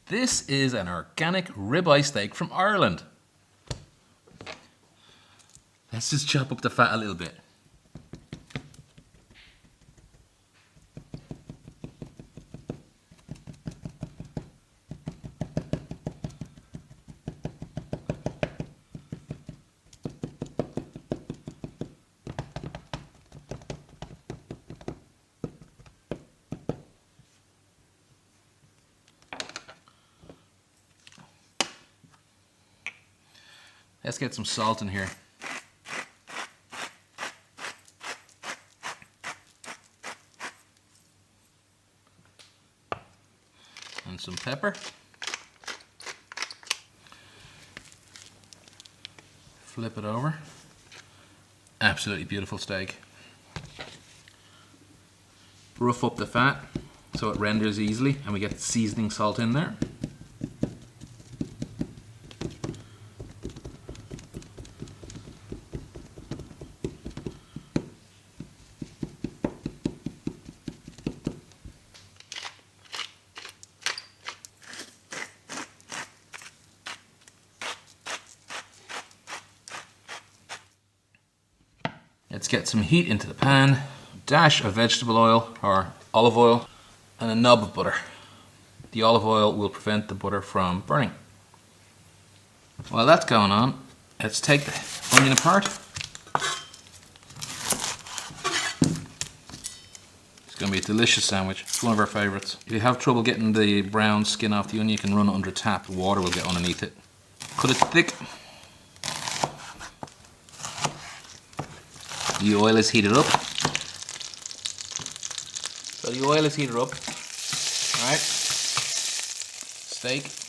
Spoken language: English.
This is an organic ribeye steak from Ireland. Let's just chop up the fat a little bit. Let's get some salt in here. And some pepper. Flip it over. Absolutely beautiful steak. Rough up the fat so it renders easily, and we get seasoning salt in there. Let's get some heat into the pan, a dash of vegetable oil or olive oil, and a knob of butter. The olive oil will prevent the butter from burning. While that's going on, let's take the onion apart. It's going to be a delicious sandwich. It's one of our favourites. If you have trouble getting the brown skin off the onion, you can run it under a tap. The water will get underneath it. Cut it thick. The oil is heated up. So the oil is heated up. Alright. Steak.